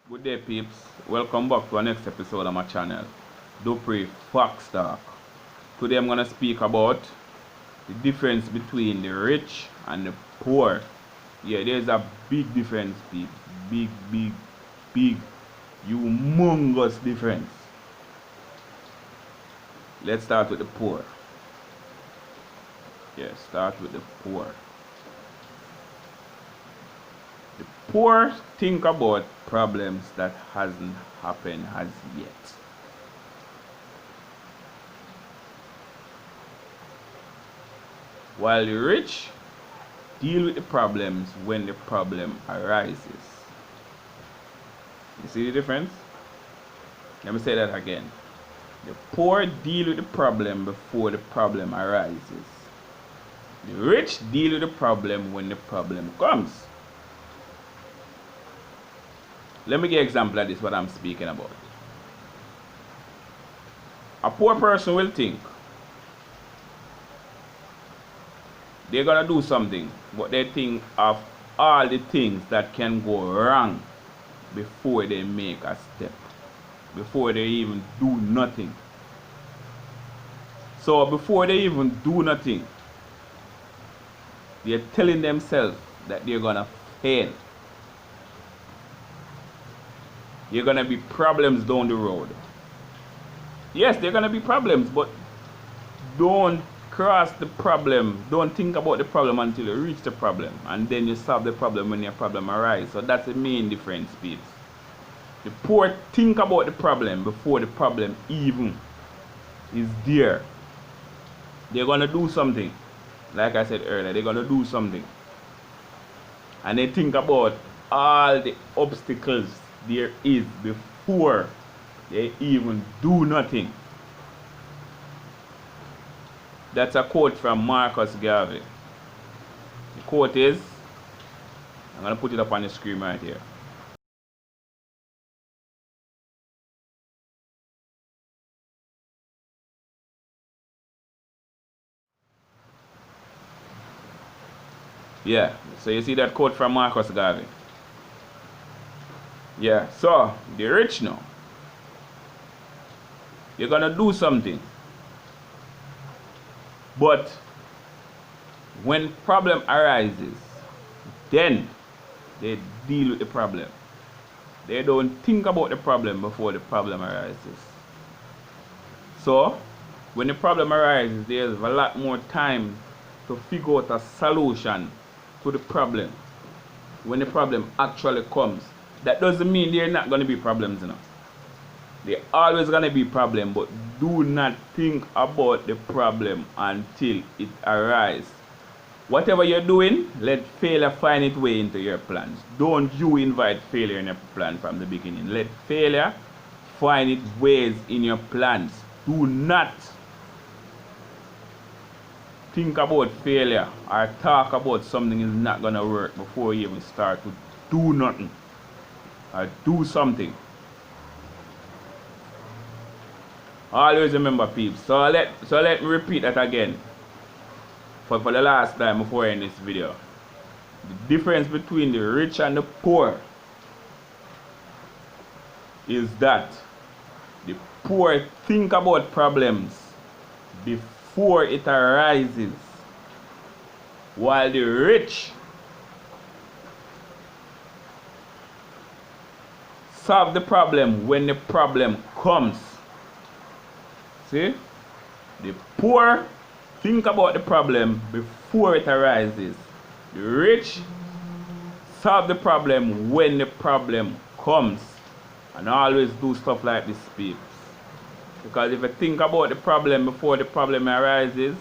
Good day, peeps. Welcome back to our next episode of my channel, Dupree Fox Talk. Today I'm gonna speak about the difference between the rich and the poor. Yeah, there's a big difference, peeps. Big, humongous difference. Let's start with the poor. Yeah, start with the poor. The poor think about problems that hasn't happened as yet. While the rich deal with the problems when the problem arises. You see the difference? Let me say that again. The poor deal with the problem before the problem arises. The rich deal with the problem when the problem comes. Let me give an example of this, what I'm speaking about. A poor person will think they're gonna do something, but they think of all the things that can go wrong before they make a step, before they even do nothing. So before they even do nothing, they're telling themselves that they're gonna fail. There are gonna be problems down the road. Yes, there are gonna be problems, but don't cross the problem. Don't think about the problem until you reach the problem, and then you solve the problem when your problem arises. So that's the main difference, peeps. The poor think about the problem before the problem even is there. They're gonna do something. Like I said earlier, they're gonna do something, and they think about all the obstacles there is before they even do nothing. That's a quote from Marcus Garvey. The quote is, I'm going to put it up on the screen right here. Yeah, so you see that quote from Marcus Garvey. Yeah, so the rich now, you're gonna do something, but when problem arises, then they deal with the problem. They don't think about the problem before the problem arises. So when the problem arises, there's a lot more time to figure out a solution to the problem. When the problem actually comes, that doesn't mean there are not going to be problems, you know. There are always going to be problems, but do not think about the problem until it arises. Whatever you're doing, let failure find its way into your plans. Don't you invite failure in your plan from the beginning. Let failure find its ways in your plans. Do not think about failure or talk about something is not going to work before you even start to do nothing or do something. Always remember, peeps. So let me repeat that again for the last time before I end this video. The difference between the rich and the poor is that the poor think about problems before it arises, while the rich solve the problem when the problem comes. See? The poor think about the problem before it arises. The rich solve the problem when the problem comes. And always do stuff like this, peeps. Because if you think about the problem before the problem arises,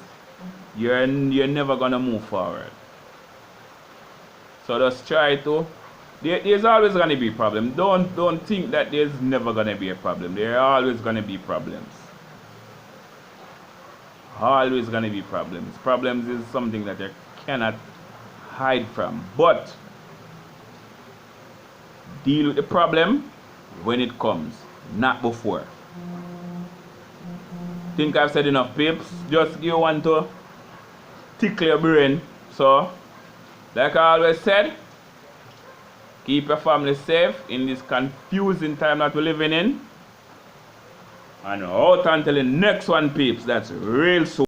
you're never gonna move forward. So just try to. There's always gonna be a problem. Don't think that there's never gonna be a problem. There are always gonna be problems. Always gonna be problems. Problems is something that you cannot hide from. But deal with the problem when it comes, not before. Think I've said enough, peeps. Just you want to tickle your brain. So, like I always said, Keep your family safe in this confusing time that we're living in. And out until the next one, peeps. That's real soon.